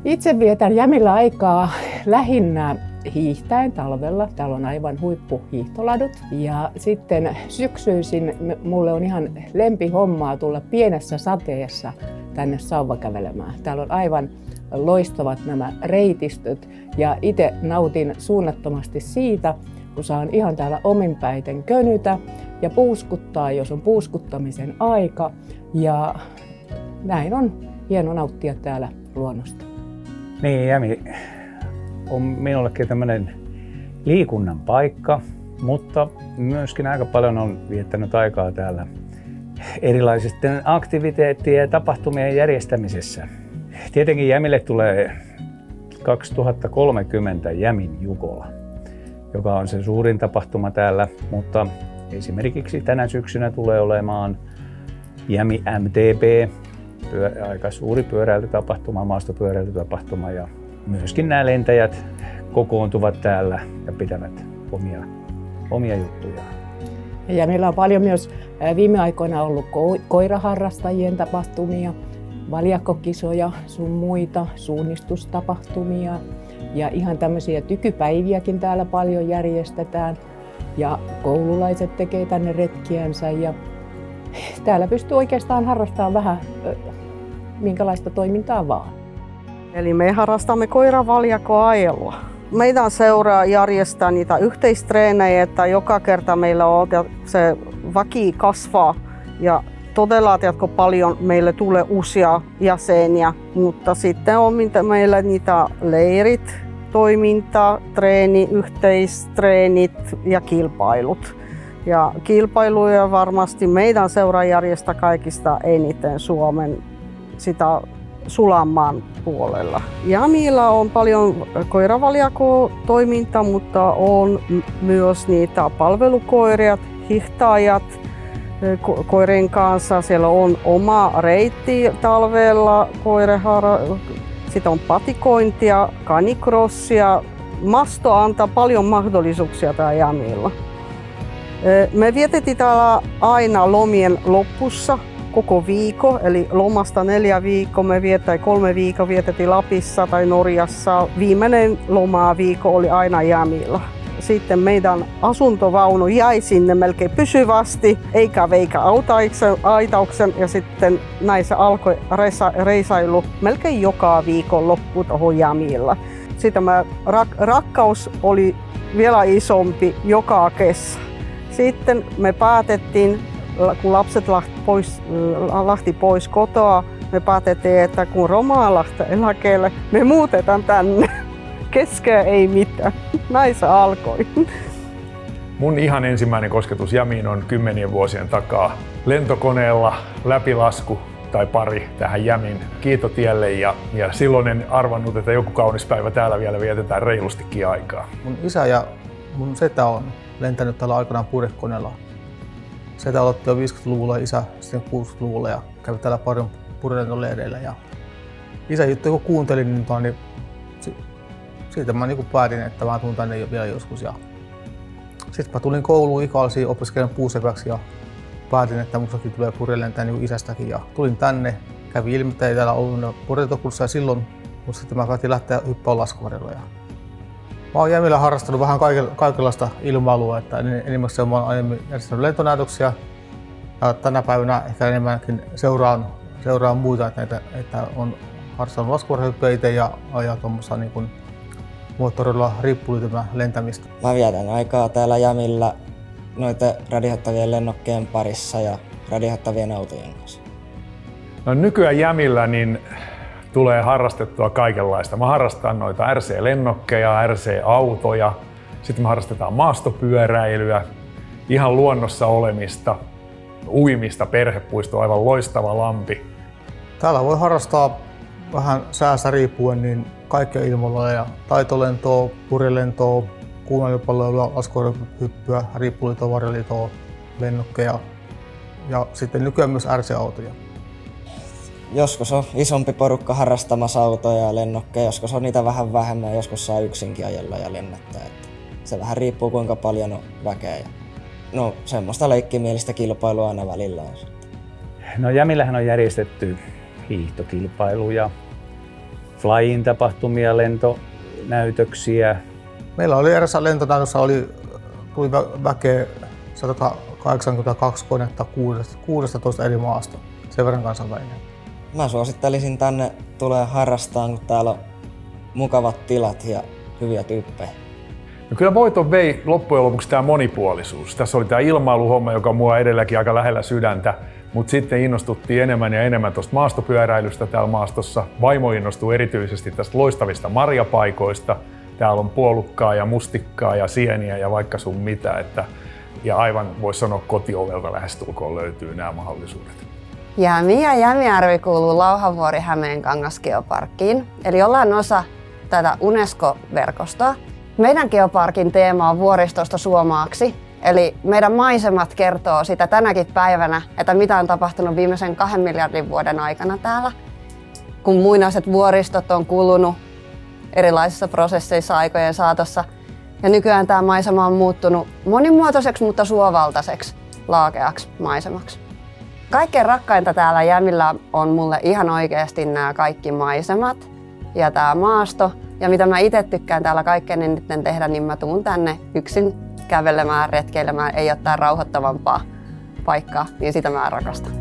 Itse vietän Jämillä aikaa lähinnä hiihtäen talvella. Täällä on aivan huippuhiihtoladut. Ja sitten syksyisin mulle on ihan lempihommaa tulla pienessä sateessa tänne sauvakävelemään. Täällä on aivan loistavat nämä reitistöt ja itse nautin suunnattomasti siitä, kun saan ihan täällä ominpäiten könytä ja puuskuttaa, jos on puuskuttamisen aika. Ja näin on hieno nauttia täällä luonnosta. Niin, Jämi on minullekin tämmöinen liikunnan paikka, mutta myöskin aika paljon on viettänyt aikaa täällä erilaisisten aktiviteettien ja tapahtumien järjestämisessä. Tietenkin Jämille tulee 2030 Jämin Jukola, joka on se suurin tapahtuma täällä, mutta esimerkiksi tänä syksynä tulee olemaan Jämi MTB, aika suuri pyöräilytapahtuma, maastopyöräilytapahtuma, ja myöskin nämä lentäjät kokoontuvat täällä ja pitävät omia juttujaan. Ja meillä on paljon myös viime aikoina ollut koiraharrastajien tapahtumia, valjakkokisoja, sun muita suunnistustapahtumia ja ihan tämmöisiä tykypäiviäkin täällä paljon järjestetään. Ja koululaiset tekee tänne retkiänsä ja täällä pystyy oikeastaan harrastamaan vähän minkälaista toimintaa vaan. Eli me harrastamme koiravaljakkoajelua. Meidän seura järjestää niitä yhteistreenejä, että joka kerta meillä on se väki kasvaa ja todella paljon meille tulee uusia jäseniä, mutta sitten on meillä niitä leirit, toiminta, yhteistreenit ja kilpailut. Ja kilpailuja varmasti meidän seura järjestää kaikista eniten Suomen sitä Sulanmaan puolella. Jämillä on paljon koiravaljakko-toimintaa, mutta on myös niitä palvelukoiria, hiihtäjät koirien kanssa. Siellä on oma reitti talvella, sitten on patikointia, kanikrossia. Masto antaa paljon mahdollisuuksia täällä Jämillä. Me vietettiin täällä aina lomien lopussa koko viikko, eli lomasta 4 viikkoa, 3 viikkoa vietettiin Lapissa tai Norjassa. Viimeinen lomaviikko oli aina Jämillä. Sitten meidän asuntovaunu jäi sinne melkein pysyvästi, eikä veikä aitauksen, ja sitten näissä alkoi reisailu melkein joka viikon loppu tuohon Jämillä. Sitten rakkaus oli vielä isompi joka kesä. Sitten me päätettiin, kun lapset lähti pois kotoa, me päätettiin, että kun Roma lähtee eläkkeelle, me muutetaan tänne. Keskeä ei mitään. Näin se alkoi. Mun ihan ensimmäinen kosketus Jämiin on 10 vuosien takaa. Lentokoneella läpilasku tai pari tähän Jämin Kiitotielle ja silloin en arvannut, että joku kaunis päivä täällä vielä vietetään reilustikin aikaa. Mun isä ja mun setä on lentänyt täällä aikanaan purjekoneella. Setä aloitti jo 50-luvulla, isä sitten 60-luvulla ja kävi täällä paljon purjelentoleireillä. Ja isä juttu kun kuuntelin, niin siitä mä päätin, että mä tulen tänne vielä joskus. Sitten mä tulin kouluun ikäisiin opiskelemaan puusepäksi ja päätin, että mustakin tulee purjelentää niin isästäkin. Ja tulin tänne, kävi ilmi, että ei täällä ollut purjelentokurssia silloin, mutta sitten mä päätin lähteä hyppään laskuvarjolla. Mä oon Jämillä harrastanut vähän kaikenlaista ilmailua, että enimmäkseen mä oon aiemmin järjestänyt lentonäytöksiä ja tänä päivänä ehkä enemmänkin seuraan muita, että on harrastanut laskuvarjohyppyä itse ja ajaa tuommoista niin moottorilla riippuliittymää lentämistä. Mä vietän aikaa täällä Jämillä noiden radioittavien lennokkien parissa ja radioittavien autojen kanssa. No nykyään Jämillä niin tulee harrastettua kaikenlaista. Mä harrastan noita RC-lennokkeja, RC-autoja, sitten me harrastetaan maastopyöräilyä, ihan luonnossa olemista, uimista, perhepuisto, aivan loistava lampi. Täällä voi harrastaa vähän säästä riippuen niin kaikkia ilmailuja, taitolentoa, purjelentoa, kuumailupalloilua, laskuvarjohyppyä, riippuliitoa, varjoliitoa, lennokkeja ja sitten nykyään myös RC-autoja. Joskus on isompi porukka harrastamassa autoja ja lennokkeja, joskus on niitä vähän vähemmän, joskus saa yksinkin ajella ja lennättää. Että se vähän riippuu kuinka paljon on väkeä. No semmoista leikkimielistä kilpailua aina välillä on. No Jämillähän on järjestetty hiihtokilpailuja, fly-in-tapahtumia, lentonäytöksiä. Meillä oli erässä lentonäytössä tuli väkeä 182 konetta 16 eri maasta. Sen verran kansainvälinen. Mä suosittelisin tänne tulee harrastamaan, kun täällä on mukavat tilat ja hyviä tyyppejä. No kyllä voiton vei loppujen lopuksi tämä monipuolisuus. Tässä oli tämä ilmailuhomma, joka mua edelläkin aika lähellä sydäntä, mutta sitten innostuttiin enemmän ja enemmän tuosta maastopyöräilystä täällä maastossa. Vaimo innostui erityisesti tästä loistavista marjapaikoista. Täällä on puolukkaa ja mustikkaa ja sieniä ja vaikka sun mitä. Ja aivan voisi sanoa kotiovelta lähestulkoon löytyy nämä mahdollisuudet. Jämi ja Jämijärvi kuuluu Lauhanvuori-Hämeenkangas geoparkkiin, eli ollaan osa tätä UNESCO-verkostoa. Meidän geoparkin teema on vuoristosta suomaaksi, eli meidän maisemat kertoo sitä tänäkin päivänä, että mitä on tapahtunut viimeisen 2 miljardin vuoden aikana täällä. Kun muinaiset vuoristot on kulunut erilaisissa prosesseissa aikojen saatossa, ja nykyään tämä maisema on muuttunut monimuotoiseksi, mutta suovaltaiseksi, laakeaksi maisemaksi. Kaikkein rakkainta täällä Jämillä on mulle ihan oikeasti nämä kaikki maisemat ja tämä maasto. Ja mitä mä itse tykkään täällä kaikkein eniten tehdä, niin mä tuun tänne yksin kävelemään, retkeilemään. Ei ole tää rauhoittavampaa paikkaa, niin sitä mä rakastan.